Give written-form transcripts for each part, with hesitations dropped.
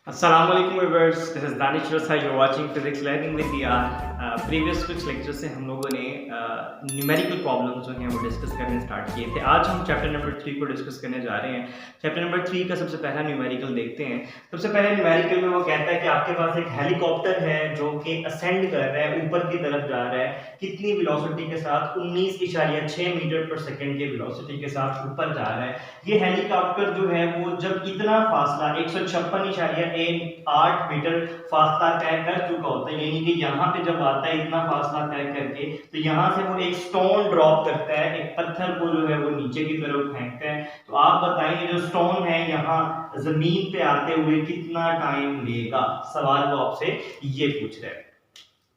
Assalamualaikum viewers, this is Danish Rasa. You're watching Physics Learning with DR. Previous कुछ lecture से हम लोगों ने न्यूमेरिकल प्रॉब्लम्स जो हैं वो डिस्कस करने स्टार्ट किए थे। आज हम चैप्टर नंबर 3 को डिस्कस करने जा रहे हैं। चैप्टर नंबर 3 का सबसे पहला न्यूमेरिकल देखते हैं। सबसे पहले न्यूमेरिकल में वो कहता है कि आपके पास एक हेलीकॉप्टर है जो कि असेंड कर रहा है, ऊपर की तरफ जा रहा है। कितनी वेलोसिटी के साथ? 19.6 मीटर पर सेकंड के वेलोसिटी के साथ ऊपर जा रहा है। ये हेलीकॉप्टर जो है वो जब इतना फासला 156.8 मीटर फासला तय कर चुका होता है, यानी कि यहाँ पे जब आता है इतना फासला तय करके, तो यहाँ से वो एक स्टोन ड्रॉप करता है, एक पत्थर को जो है वो नीचे की तरफ फेंकता है। तो आप बताइए जो स्टोन है यहाँ जमीन पे आते हुए कितना टाइम लेगा? सवाल वो आपसे ये पूछ रहा है।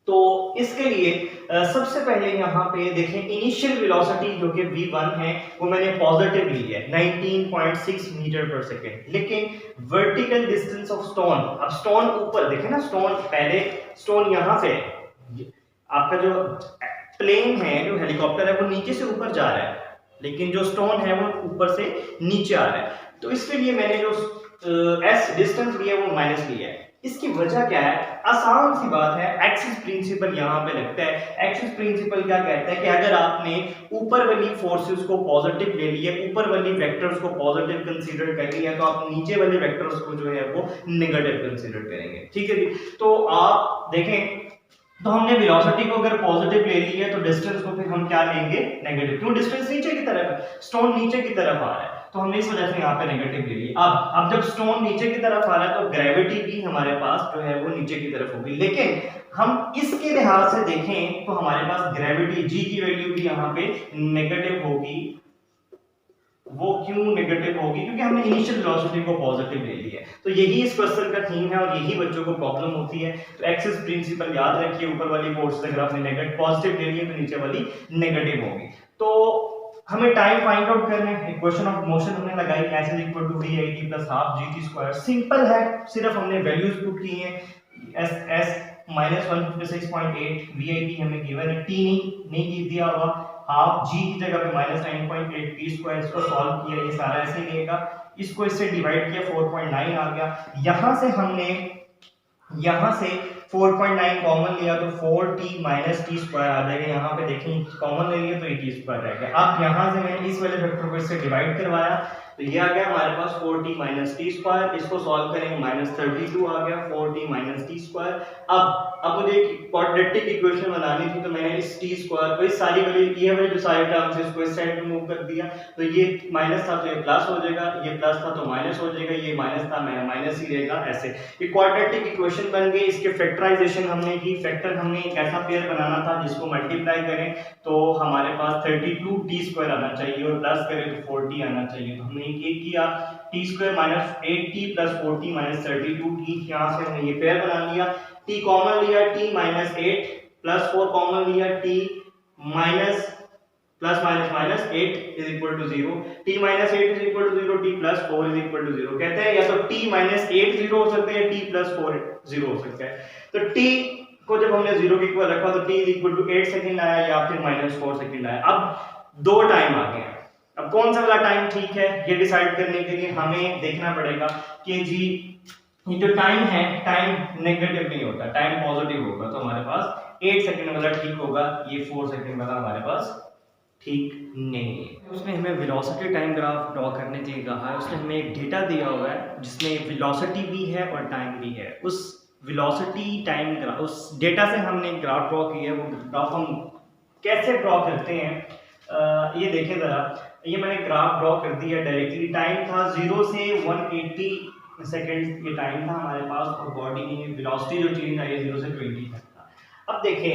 तो इसके लिए सबसे पहले यहाँ पे देखें, इनिशियल वेलोसिटी जो कि v1 है वो मैंने पॉजिटिव ली है 19.6 मीटर पर सेकेंड, लेकिन वर्टिकल डिस्टेंस ऑफ स्टोन, अब स्टोन ऊपर देखें ना, स्टोन पहले स्टोन यहाँ से आपका जो प्लेन है, जो हेलीकॉप्टर है वो नीचे से ऊपर जा रहा है, लेकिन जो स्टोन है वो ऊपर से नीचे आ रहा है। तो इसके लिए मैंने जो s डिस्टेंस लिया है वो माइनस लिया है। इसकी वजह क्या है? आसान सी बात है, एक्सिस प्रिंसिपल यहाँ पे लगता है। एक्सिस प्रिंसिपल क्या कहता है कि अगर आपने ऊपर वाली फोर्सेस को पॉजिटिव ले लिया, ऊपर वाली वेक्टर्स को पॉजिटिव कंसीडर कर लिया, तो आप नीचे वाले वेक्टर्स को जो है वो नेगेटिव कंसीडर करेंगे। ठीक है जी। तो आप देखें, तो हमने वेलोसिटी को अगर पॉजिटिव ले ली है तो डिस्टेंस को फिर हम क्या लेंगे? नेगेटिव। क्यों? डिस्टेंस नीचे की तरफ है, स्टोन नीचे की तरफ आ रहा है, तो हमने इस वजह से यहाँ पे नेगेटिव ले ली। अब जब स्टोन नीचे की तरफ आ रहा है तो ग्रेविटी भी हमारे पास जो है वो नीचे की तरफ होगी, लेकिन हम इसके लिहाज से देखें तो हमारे पास ग्रेविटी जी की वैल्यू भी यहाँ पे नेगेटिव होगी। वो क्यों नेगेटिव होगी? क्योंकि हमने इनिशियल वेलोसिटी को पॉजिटिव ले लिया है। तो यही इस क्वेश्चन का थीम है और यही बच्चों को प्रॉब्लम होती है। तो एक्सिस प्रिंसिपल याद रखिए, ऊपर वाली फोर्स अगर आपने नेगेटिव पॉजिटिव ले लिया तो नीचे वाली नेगेटिव होगी। तो हमें टाइम फाइंड आउट करने, इक्वेशन ऑफ मोशन हमने लगाई, s = d/t + ½ gt²। सिंपल है, सिर्फ हमने वैल्यूज पुट की हैं। s -156.8, vit हमें गिवन है, t नहीं दिया हुआ, हाफ g की जगह पे -9.8 t²। इसको सॉल्व किया, ये सारा ऐसे ही रहेगा, इसको इससे डिवाइड किया 4.9 आ गया। यहां से हमने यहां से 4.9 कॉमन लिया तो 4t - t² आ जाएगा। यहाँ पे देखें कॉमन ले लिया तो ये t² रह गया। अब यहाँ से मैंने इस वाले वेक्टर को इससे डिवाइड करवाया तो ये आ गया हमारे पास 4t - t²। इसको सॉल्व करेंगे -32 आ गया, 4t - t²। अब मुझे क्वाड्रेटिक इक्वेशन बनानी थी तो मैंने इस t² को, इस सारी वाली ये वाली जो सारी टर्म्स है इसको इस साइड में मूव कर दिया, तो ये माइनस था तो ये प्लस हो जाएगा, ये प्लस था तो माइनस हो जाएगा, ये माइनस था माइनस ही रहेगा। ऐसे ये क्वाड्रेटिक इक्वेशन बन गई। इसके फैक्टराइजेशन हमने की, फैक्टर हमने एक ऐसा पेयर बनाना था जिसको मल्टीप्लाई करें तो हमारे पास 32t² आना चाहिए और प्लस करें तो 4t आना चाहिए। तो हमने ये किया, t² - 8t + 4t - 32t, यहाँ से हमने ये पेयर बना लिया। t कॉमन लिया, t - 8 + 4 कॉमन लिया, t minus plus minus minus 8 = 0, t - 8 = 0, t + 4 = 0। कहते हैं या तो t - 8 0 हो सकता है या t + 4 0 हो सकता है। तो t को जब हमने 0 के इक्वल रखा तो t = 8 सेकंड आया या फिर -4 सेकंड आया। अब दो टाइम आ गए हैं, अब कौन सा वाला टाइम ठीक है ये डिसाइड करने के लिए हमें देखना पड़ेगा कि जी ये जो टाइम है, टाइम नेगेटिव नहीं होता, टाइम पॉजिटिव होगा। तो हमारे पास 8 सेकंड वाला ठीक होगा, ये 4 सेकंड वाला हमारे पास ठीक नहीं है। उसने हमें वेलोसिटी टाइम ग्राफ ड्रॉ करने के लिए कहा है। उसने हमें एक डेटा दिया हुआ है जिसमें वेलोसिटी भी है और टाइम भी है। उस वेलोसिटी टाइम ग्राफ, उस डेटा से हमने एक ग्राफ ड्रॉ किया है। वो ग्राफ हम कैसे ड्रॉ करते हैं ये देखें ज़रा। ये मैंने ग्राफ ड्रॉ कर दिया डायरेक्टली। टाइम था 0 से 180 सेकेंड ये टाइम था हमारे पास, और बॉडी की वेलोसिटी जो चेंज आई है 0 से 20 तक था। अब देखें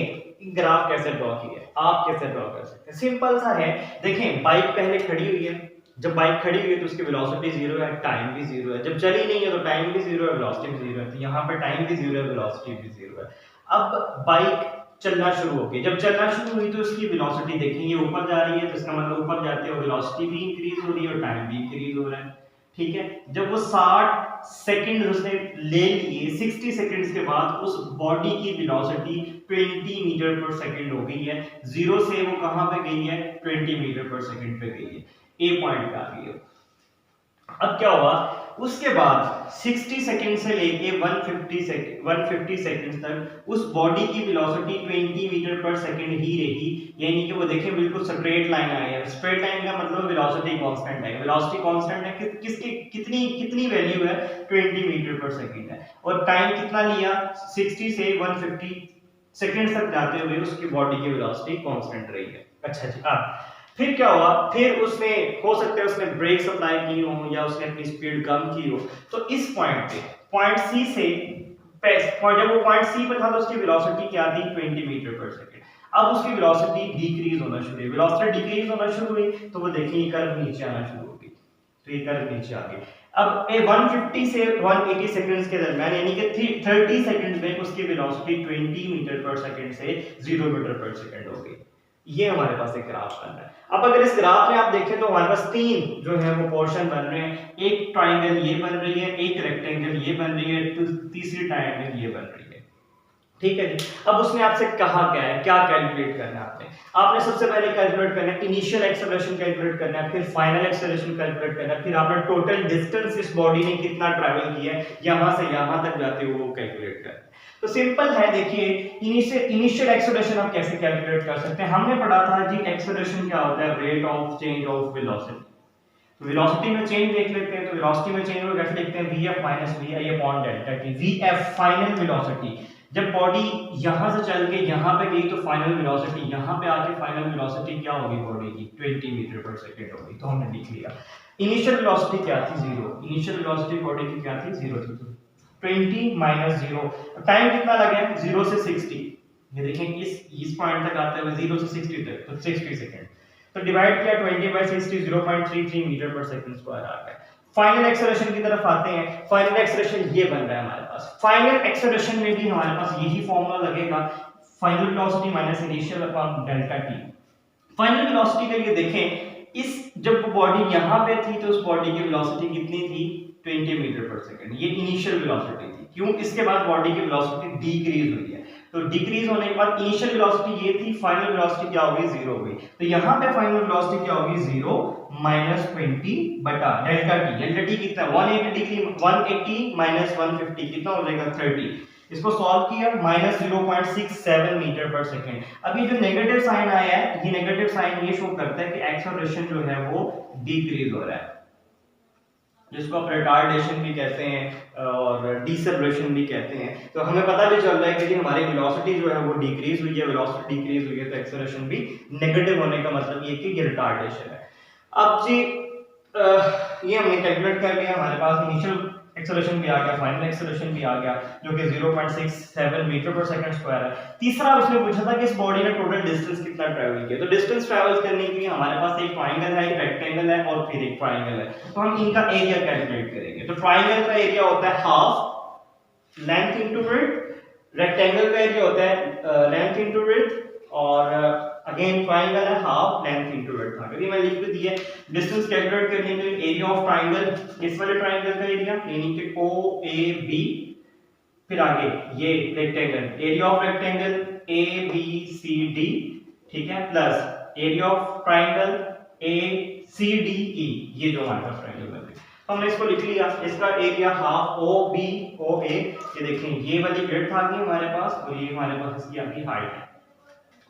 ग्राफ कैसे ड्रॉ किया है, आप कैसे ड्रॉ कर सकते हैं? सिंपल सा है। देखें बाइक पहले खड़ी हुई है, जब बाइक खड़ी हुई है तो उसकी वेलोसिटी 0 है, टाइम भी 0 है। जब चली नहीं है तो टाइम भी 0 है, वेलोसिटी भी 0 है। तो यहाँ पे टाइम भी 0 है, वेलोसिटी भी 0 है। अब बाइक चलना शुरू हो गई, जब चलना शुरू हुई तो उसकी वेलोसिटी देखें ये ऊपर जा रही है, तो इसका मतलब ऊपर जाते हुए वेलोसिटी भी इंक्रीज हो रही है और टाइम भी इंक्रीज हो रहा है। ठीक है, जब वो 60 सेकंड उसने ले लिए, 60 सेकंड्स के बाद उस बॉडी की वेलोसिटी 20 मीटर पर सेकंड हो गई है। 0 से वो कहां पे गई है? 20 मीटर पर सेकंड पे गई है, ए पॉइंट पे आ गई है। अब क्या हुआ? उसके बाद 60 सेकंड से लेके 150 सेकंड तक उस बॉडी की वेलोसिटी 20 मीटर पर सेकंड ही रही, यानी कि वो देखें बिल्कुल स्ट्रेट लाइन आई है। स्ट्रेट लाइन का मतलब वेलोसिटी कांस्टेंट है। वेलोसिटी कांस्टेंट है किसकी कितनी कितनी वैल्यू है 20 मीटर पर सेकंड है, और टाइम कितना लिया 60 से 150 सेकंड तक जाते हुए उसकी बॉडी की वेलोसिटी कांस्टेंट रही है। अच्छा जी, अब फिर क्या हुआ, फिर उसने हो सकता है उसने ब्रेक सप्लाई की हो या उसने अपनी स्पीड कम की हो, तो इस पॉइंट पे पॉइंट सी से जब वो पॉइंट सी पे था तो उसकी वेलोसिटी क्या थी 20 मीटर पर सेकंड। अब उसकी वेलोसिटी डिक्रीज होना शुरू हुई, वेलोसिटी डिक्रीज होना शुरू हुई तो वो देखिए कर्व नीचे आना शुरू हो गई, तो ये कर्व नीचे आ गई। अब 150 से 180 सेकंड्स के दरमियान यानी कि 30 सेकंड्स में उसकी वेलोसिटी 20 मीटर पर सेकंड से 0 मीटर पर सेकंड हो गई। ये हमारे पास एक ग्राफ बन रहा है। अब अगर इस ग्राफ में आप देखें तो हमारे पास तीन जो है वो पोर्शन बन रहे हैं, एक ट्राइंगल ये बन रही है, एक रेक्टेंगल ये बन रही है, तो तीसरी ट्राइंगल ये बन रही है। ठीक है जी। अब उसने आपसे कहा क्या है, क्या कैलकुलेट करना है आपने सबसे पहले कैलकुलेट करना है इनिशियल एक्सेलरेशन कैलकुलेट करना है, फिर फाइनल एक्सेलरेशन कैलकुलेट करना है, फिर आपने टोटल डिस्टेंस इस बॉडी ने कितना ट्रैवल किया है यहां से यहां तक जाते हुए वो कैलकुलेट करना है। तो सिंपल है, देखिए इनिशियल एक्सेलरेशन आप कैसे कैलकुलेट कर सकते हैं। हमने पढ़ा था जी एक्सेलरेशन क्या होता है, rate of change of velocity. तो वेलोसिटी में चेंज देख लेते हैं, तो वेलोसिटी में चेंज को कैसे लिखते हैं, vf minus vi upon delta T. vf final velocity, जब बॉडी यहां से चल के यहां पे गई तो फाइनल वेलोसिटी यहां पे आके फाइनल वेलोसिटी क्या होगी बॉडी की 20 मीटर पर सेकंड होगी। तो हमने लिख लिया इनिशियल वेलोसिटी क्या थी 0, इनिशियल वेलोसिटी बॉडी की क्या थी 0 थी, 20 माइनस 0, टाइम कितना लगा 0 से 60, ये देखें इस पॉइंट तक आते हुए 0 से 60 तक तो 60 सेकंड, तो डिवाइड किया 20 बाय 60 0.33 मीटर पर सेकंड स्क्वायर आ गया। फाइनल एक्सेलरेशन की तरफ आते हैं। फाइनल एक्सेलरेशन ये बन रहा है हमारे पास। फाइनल एक्सेलरेशन में भी हमारे पास यही फॉर्मूला लगेगा, final velocity minus initial upon delta T. Final velocity के लिए देखें इस जब बॉडी यहां पे थी तो उस बॉडी की वेलोसिटी कितनी थी 20 मीटर पर सेकंड, ये इनिशियल वेलोसिटी थी। क्यों, इसके बाद बॉडी की वेलोसिटी डिक्रीज हुई है, तो डिक्रीज होने के बाद इनिशियल वेलोसिटी ये थी, फाइनल वेलोसिटी क्या होगी 0 होगी। तो यहां पे फाइनल वेलोसिटी क्या होगी 0 माइनस 20 बटा डेल्टा टी। डेल्टा टी कितना 180 डिग्री, 180 माइनस 150 कितना हो जाएगा 30। इसको सॉल्व किया माइनस 0.67 मीटर पर सेकंड। अब ये जो नेगेटिव साइन आया है, ये नेगेटिव साइन ये शो करता है कि एक्सेलरेशन जो है वो डिक्रीज हो रहा है, जिसको आप रिटार्डेशन भी कहते हैं और डिसेलरेशन भी कहते हैं। तो हमें पता भी चल रहा है कि जी हमारी वेलोसिटी जो है वो डिक्रीज हुई है, वेलोसिटी डिक्रीज हुई है तो एक्सेलरेशन भी नेगेटिव होने का मतलब ये कि ये रिटार्डेशन है। अब जी ये हमने कैलकुलेट कर लिया, हमारे पास इनिशियल एक्सेलरेशन भी आ गया, फाइनल एक्सेलरेशन भी आ गया जो कि 0.67 मीटर पर सेकंड स्क्वायर है। तीसरा उसने पूछा था कि इस बॉडी ने टोटल डिस्टेंस कितना ट्रैवल किया। तो डिस्टेंस ट्रैवल करने के लिए हमारे पास एक ट्रायंगल है, एक रेक्टेंगल है और फिर एक ट्रायंगल है, तो हम इनका एरिया कैलकुलेट करेंगे। तो ट्रायंगल का एरिया होता है half length into breadth, rectangle का एरिया होता है लेंथ इनटू ब्रेड्थ, और अगेन ट्रायंगल है हाफ लेंथ इनटू ब्रेड्थ। अगर ये मैं लिख भी दिया डिस्टेंस कैलकुलेट करने के लिए एरिया ऑफ ट्रायंगल, इस वाले ट्रायंगल का एरिया यानी कि OAB, फिर आगे ये rectangle, area of rectangle ABCD, ठीक है, plus area of triangle ACDE, ये जो हमारे पास ट्रायंगल बन रही है। तो हमने इसको लिख लिया, इसका एरिया हाफ OBOA, ये देखें ये वाली ब्रेड्थ आ गई हमारे पास और ये हमारे पास इसकी आपकी हाइट है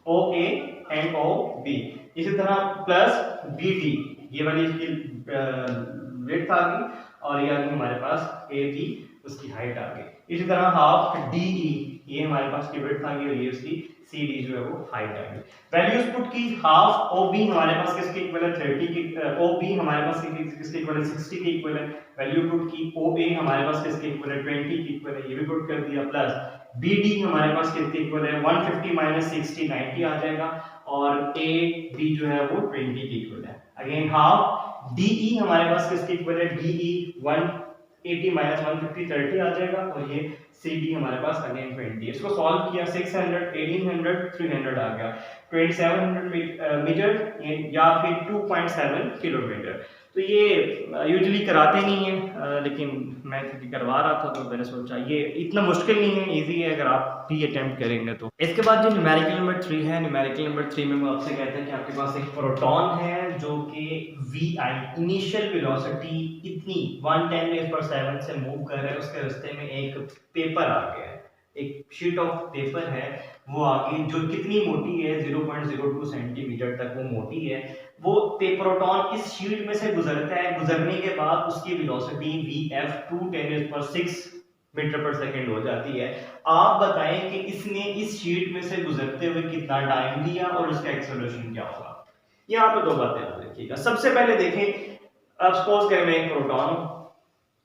OA एंड OB। इसी तरह प्लस BD, ये वाली इसकी ब्रेड्थ आ गई और ये आ गई हमारे पास AB, उसकी हाइट आ गई। इसी तरह हाफ DE, ये हमारे पास की ब्रेड्थ आ गई और ये उसकी CD जो है वो हाइट आ गई। वैल्यूज पुट की, हाफ OB हमारे पास किसके इक्वल है 30 की, OB हमारे पास किसके इक्वल है 60 के इक्वल है। वैल्यू पुट की, OA हमारे पास किसके इक्वल है 20 के इक्वल है, ये भी पुट कर दिया। प्लस BD हमारे पास कितने इक्वल है 150 माइनस 60 90 आ जाएगा, और AB जो है वो 20 के इक्वल है। अगेन हाफ DE हमारे पास किसके इक्वल है, DE 180 माइनस 150 30 आ जाएगा, और ये CD हमारे पास अगेन 20। इसको सॉल्व किया 600 1800 300 आ गया 2700 मीटर या फिर 2.7 किलोमीटर। तो ये यूजुअली कराते नहीं हैं, लेकिन मैं क्योंकि करवा रहा था तो मैंने सोचा ये इतना मुश्किल नहीं है, इजी है अगर आप भी अटेम्प्ट करेंगे तो। इसके बाद जो न्यूमेरिकल नंबर 3 है, न्यूमेरिकल नंबर 3 में वो आपसे कहते हैं कि आपके पास एक प्रोटॉन है जो कि वी इनिशियल वेलोसिटी इतनी 110⁷ से मूव कर रहा है, उसके रास्ते में एक पेपर आ गया है, एक शीट ऑफ पेपर है वो आगे, जो कितनी मोटी है 0.02 सेंटीमीटर तक वो मोटी है। वो प्रोटॉन इस शीट में से गुजरता है, गुजरने के बाद उसकी वेलोसिटी vf 2×10⁶ मीटर पर सेकंड हो जाती है। आप बताएं कि इसने इस शीट में से गुजरते हुए कितना टाइम लिया और उसका एक्सेलरेशन क्या होगा। यहाँ पे दो बातें याद रखिएगा। सबसे पहले देखें, अब सपोज करें मैं एक प्रोटॉन हूं,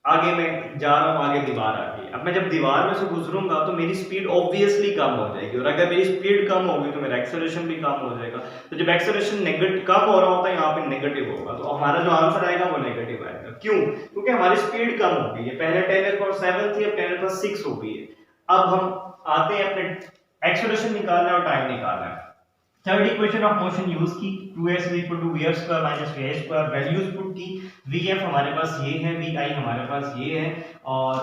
आगे मैं जा रहा हूं, आगे दीवार आ गई। अब मैं जब दीवार में से गुजरूंगा तो मेरी स्पीड ऑब्वियसली कम हो जाएगी, और अगर मेरी स्पीड कम होगी तो मेरा एक्सेलरेशन भी कम हो जाएगा। तो जब एक्सेलरेशन नेगेटिव कम हो रहा होता है, यहाँ पे नेगेटिव होगा, तो हमारा जो आंसर आएगा वो नेगेटिव आएगा। क्यों? क्योंकि हमारी स्पीड कम हो गई है, पहले 10⁷ थी, अब 10⁶ हो गई है। अब हम आते हैं अपने एक्सेलरेशन निकालना और टाइम निकालना है। Third equation of motion use की, 2s = vf² - vi², values put की। vf हमारे पास ये है, vi हमारे पास ये है, और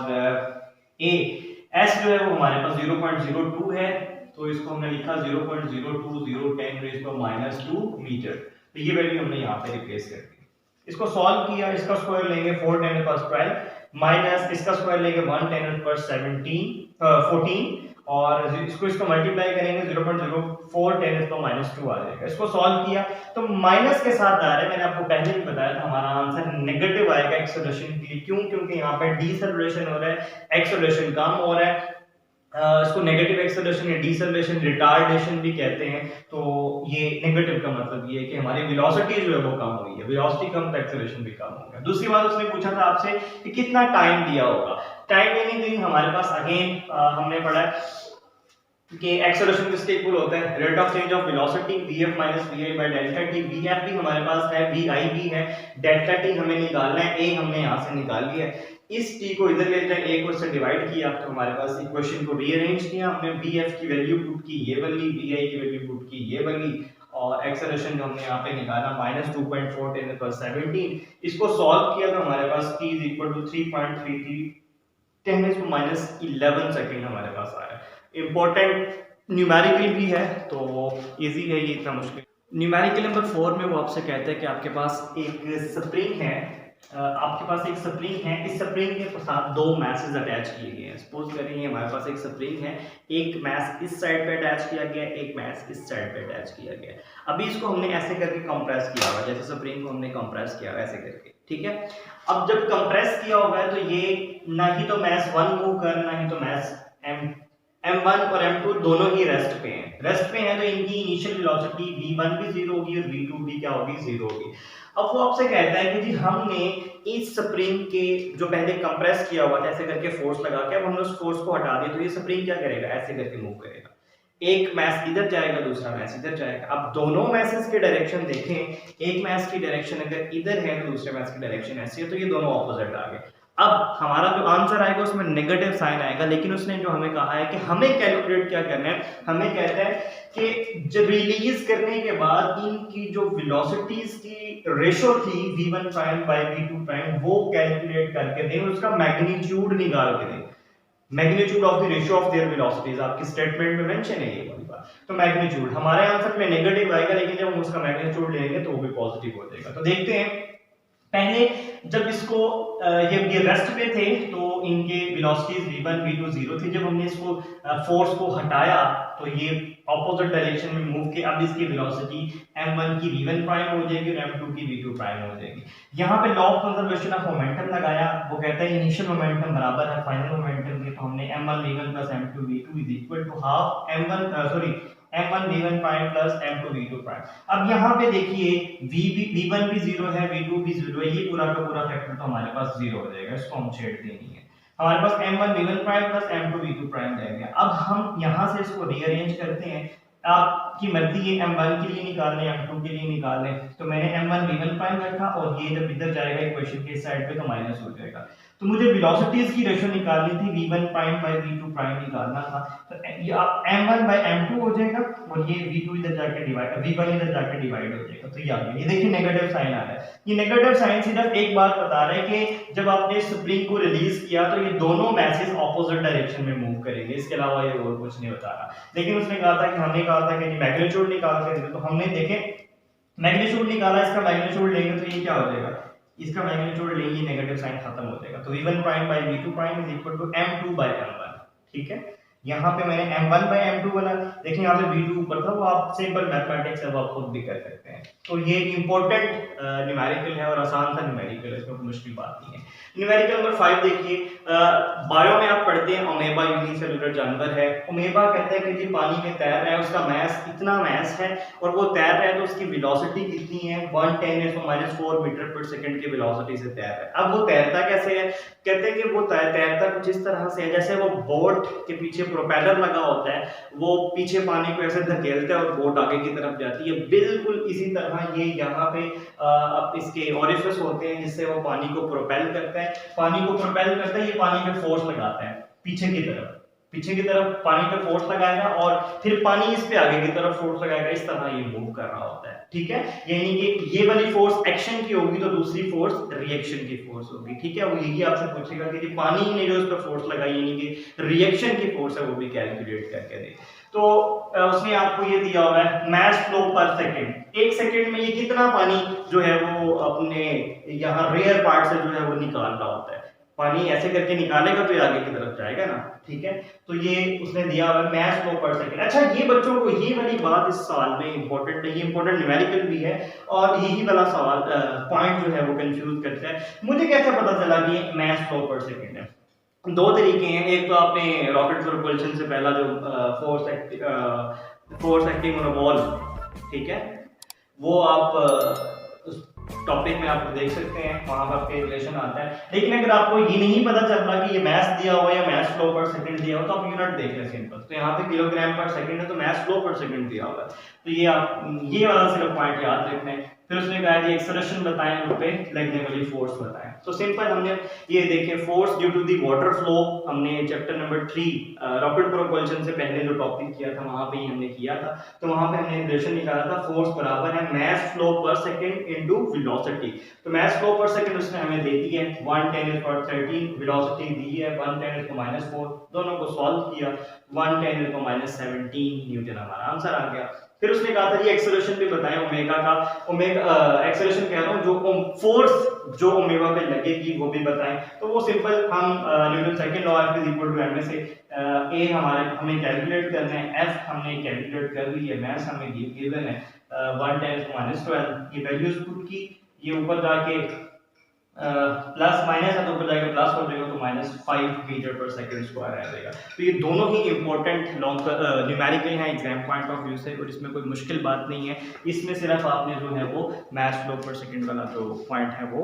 s जो है वो हमारे पास 0.02 है, तो इसको हमने लिखा 0.02010⁻² मीटर। तो ये वैल्यू हमने यहाँ पे रिप्लेस कर दी। इसको सॉल्व किया, इसका स्क्वायर लेंगे 4×10⁻12 माइनस इसका स्क्वायर लेंगे 1×10⁻14, और इसको मल्टीप्लाई करेंगे 0.04 10⁻² आ जाएगा। इसको सॉल्व किया तो माइनस के साथ आ रहा है, मैंने आपको पहले भी बताया था हमारा आंसर नेगेटिव आएगा एक्सेलरेशन के लिए। क्यों? क्योंकि यहाँ पे डीसेलरेशन हो रहा है, एक्सेलरेशन कम हो रहा है। इसको नेगेटिव एक्सेलरेशन या डीसेलरेशन, रिटार्डेशन भी कहते हैं। तो ये नेगेटिव का मतलब ये है कि हमारी वेलोसिटी जो है वो कम हुई है, वेलोसिटी कम तो एक्सेलरेशन भी कम हो गया। दूसरी बात उसने पूछा था आपसे कि कितना टाइम दिया होगा। टाइम लेने के लिए हमारे पास अगेन हमने पढ़ा कि एक्सेलरेशन किसके इक्वल होता है, rate of change of velocity vf - vi/डेल्टा t। vf भी हमारे पास है, vi भी है, डेल्टा t हमें निकालना है, a हमने यहां से निकाल लिया है। इस t को इधर ले जाए, a को इससे डिवाइड किया तो हमारे पास इक्वेशन को रीअरेंज किया हमने, vf की वैल्यू पुट की ये वाली, vi की वैल्यू पुट की ये वाली, और एक्सेलरेशन जो हमने यहाँ पे निकाला -2.4 10⁻17। इसको सॉल्व किया तो हमारे पास t = 3.33 10⁻11 सेकंड हमारे पास आया। इंपॉर्टेंट न्यूमेरिकल भी है, तो इजी है, ये इतना मुश्किल। न्यूमेरिकल नंबर 4 में वो आपसे कहता है कि आपके पास एक स्प्रिंग है, इस स्प्रिंग के साथ दो मैसेज अटैच किए गए हैं। सपोज करें हमारे पास एक स्प्रिंग है, एक मैस इस साइड पे अटैच किया गया, एक मैस इस साइड पे अटैच किया गया। अभी इसको हमने ऐसे करके कंप्रेस किया हुआ, जैसे स्प्रिंग को हमने कंप्रेस किया ऐसे करके, ठीक है। अब जब कंप्रेस किया होगा है तो ये ना ही तो मैस 1 मूव कर, ना ही तो मैस m1 और m2 दोनों ही रेस्ट पे हैं। रेस्ट पे हैं तो इनकी इनिशियल वेलोसिटी v1 भी 0 होगी और v2 भी क्या होगी, 0 होगी। अब वो आपसे कहता है कि जी हमने इस स्प्रिंग के जो पहले कंप्रेस किया हुआ था ऐसे करके फोर्स लगा के, अब हमने उस फोर्स को हटा दिया, तो ये स्प्रिंग क्या करेगा, ऐसे करके मूव करेगा। एक मैस इधर जाएगा, दूसरा मैस इधर जाएगा। अब दोनों मैसेज के डायरेक्शन देखें, एक मैस की डायरेक्शन अगर इधर है तो दूसरे मैस की डायरेक्शन ऐसी है, तो ये दोनों ऑपोजिट आ गए। अब हमारा जो आंसर आएगा उसमें नेगेटिव साइन आएगा, लेकिन उसने जो हमें कहा है कि हमें कैलकुलेट क्या करना है, हमें कहता है कि जब रिलीज करने के बाद इनकी जो वेलोसिटीज की रेशो थी v1'/v2' वो कैलकुलेट करके दें, उसका मैग्नीट्यूड निकाल के दें। Magnitude of the ratio of their velocities आपकी स्टेटमेंट में मेंशन है ये वाली बात। तो मैग्नीट्यूड हमारे आंसर में नेगेटिव आएगा, लेकिन जब हम उसका मैग्नीट्यूड लेंगे तो वो भी पॉजिटिव हो जाएगा। तो देखते हैं, पहले जब इसको ये रेस्ट पे थे तो इनके वेलोसिटीज v1 v2 0 थी। जब हमने इसको फोर्स को हटाया तो ये ऑपोजिट डायरेक्शन में मूव किया। अब इसकी वेलोसिटी m1 की v1 प्राइम हो जाएगी और m2 की v2 प्राइम हो जाएगी। यहाँ पे law of conservation of momentum लगाया, वो कहता है इनिशियल मोमेंटम बराबर है फाइनल मोमेंटम के, तो हमने m1 v1 + m2 v2 = half m1 v1 prime plus m2 v2 prime. अब यहाँ पे देखिए v1 भी 0 है, v2 भी 0 है, ये पूरा का पूरा फैक्टर तो हमारे पास 0 हो जाएगा, इसको हम छेड़ते नहीं है। हमारे पास m1 v1 prime plus m2 v2 prime रह गया। अब हम यहाँ से इसको रीअरेंज करते हैं, आपकी मर्जी है m1 के लिए निकाल लें, m2 के लिए निकाल लें। तो मैंने m1 v1 प्राइम रखा और ये जब इधर जाएगा इक्वेशन के साइड पे तो माइनस हो जाएगा। तो मुझे वेलोसिटीज की रेशो निकालनी थी, v1 prime by v2 prime निकालना था। तो ये आप m1 बाय m2 हो जाएगा और ये v2 इधर जाके डिवाइड, v1 इधर जाके डिवाइड हो जाएगा। तो ये देखिए नेगेटिव साइन आ रहा है। ये नेगेटिव साइन सिर्फ एक बात बता रहा है कि जब आपने स्प्रिंग को रिलीज किया तो ये दोनों मैसेज ऑपोजिट डायरेक्शन में मूव करेंगे, इसके अलावा ये और कुछ नहीं बता रहा। लेकिन उसने कहा था कि हमने कहा था कि मैग्नीट्यूड निकाल के, तो हमने देखे मैग्नीट्यूड निकाला, इसका मैग्नीट्यूड लेंगे तो ये क्या हो जाएगा, इसका मैग्नीट्यूड लेंगे, नेगेटिव साइन खत्म हो जाएगा। तो v1 prime by v2 prime is equal to m2 by m1। ठीक है, यहाँ पे मैंने m1 बाय m2 बना, देखिए यहाँ पे v2 ऊपर था, वो आप सिंपल मैथमेटिक्स है, वो आप खुद भी कर सकते हैं। तो ये इंपॉर्टेंट न्यूमेरिकल है और आसान सा न्यूमेरिकल है, इसमें कोई मुश्किल बात नहीं है। न्यूमेरिकल नंबर 5 देखिए, बायो में आप पढ़ते हैं अमीबा यूनिसेलुलर जानवर है। अमीबा कहते हैं कि जी पानी में तैर रहा है, उसका मैस इतना मैस है और वो तैर रहा है तो उसकी वेलोसिटी कितनी है, 110⁻⁴ मीटर पर सेकंड की वेलोसिटी से तैर रहा है। अब वो तैरता कैसे है, कहते हैं कि वो तैरता कुछ इस तरह से है जैसे वो बोट के पीछे प्रोपेलर लगा होता है, वो पीछे पानी को ऐसे धकेलता है और बोट आगे की तरफ जाती है। बिल्कुल इसी तरह ये यहाँ पे अब इसके ओरिफिस होते हैं जिससे वो पानी को प्रोपेल करता है, पानी को प्रोपेल करता है, ये पानी पे फोर्स लगाता है पीछे की तरफ पानी पे फोर्स लगाएगा और फिर पानी इस पे आगे की तरफ फोर्स लगाएगा, इस तरह ये मूव कर रहा होता है। ठीक है, यानी कि ये वाली फोर्स एक्शन की होगी तो दूसरी फोर्स रिएक्शन की फोर्स होगी। ठीक है, वो यही आपसे पूछेगा कि पानी ने जो इस पर फोर्स लगाई यानी कि रिएक्शन की फोर्स है वो भी कैलकुलेट करके दे। तो उसने आपको ये दिया हुआ है मैस फ्लो पर सेकंड, एक सेकंड में ये कितना पानी जो है वो अपने यहाँ रेयर पार्ट से जो है वो निकाल रहा होता है। पानी ऐसे करके निकालेगा तो ये आगे की तरफ जाएगा ना। ठीक है, तो ये उसने दिया हुआ है मैस फ्लो पर सेकंड। अच्छा, ये बच्चों को ये वाली बात इस सवाल में इंपॉर्टेंट है, ये इंपॉर्टेंट न्यूमेरिकल भी है और यही वाला सवाल पॉइंट जो है वो कंफ्यूज करता है। मुझे कैसे पता चला कि मैस फ्लो पर सेकंड है? दो तरीके हैं, एक तो आपने रॉकेट प्रोपल्शन से पहला जो force acting on a ball, ठीक है, वो आप उस टॉपिक में आप देख सकते हैं, वहां पर आपके रिलेशन आता है। लेकिन अगर आपको ये नहीं पता चल रहा कि ये मैस दिया हुआ है या मैस फ्लो पर सेकंड दिया हुआ तो आप यूनिट देख लें सिंपल। तो यहाँ पे किलोग्राम पर सेकंड है तो मैस फ्लो पर सेकंड दिया हुआ है, तो ये आप ये वाला सिर्फ पॉइंट याद रखना है। फिर उसने कहा कि एक्सेलरेशन बताएं, उन पे लगने वाली फोर्स बताएं। तो सिंपल हमने ये देखे force due to the water flow, हमने चैप्टर नंबर 3 रॉकेट प्रोपल्शन से पहले जो टॉपिक किया था वहां पे ही हमने किया था। तो वहां पे हमने रिलेशन निकाला था, फोर्स बराबर है मैस फ्लो पर सेकंड इनटू वेलोसिटी। तो मैस फ्लो पर सेकंड उसने हमें दे दी है 110⁻13, वेलोसिटी दी है 110⁻⁴, दोनों को सॉल्व किया 110⁻17 न्यूटन हमारा आंसर आ गया। फिर उसने कहा था ये एक्सेलरेशन भी बताएं ओमेगा का, ओमेगा एक्सेलरेशन कह रहा हूं जो फोर्स जो ओमेगा पे लगेगी वो भी बताएं। तो वो सिंपल हम Newton second law F equal to ma से a हमारे हमें कैलकुलेट करना है, f हमने कैलकुलेट कर ली है, मास हमें गिवन है 110⁻12, ये वैल्यूज पुट की, ये ऊपर जाके प्लस माइनस है तो ऊपर जाके प्लस हो जाएगा तो -5 मीटर पर सेकंड स्क्वायर आ जाएगा। तो ये दोनों ही इंपॉर्टेंट लॉन्ग न्यूमेरिकल हैं एग्जाम पॉइंट ऑफ व्यू से और इसमें कोई मुश्किल बात नहीं है। इसमें सिर्फ आपने जो है वो मैस फ्लो पर सेकंड वाला जो पॉइंट है वो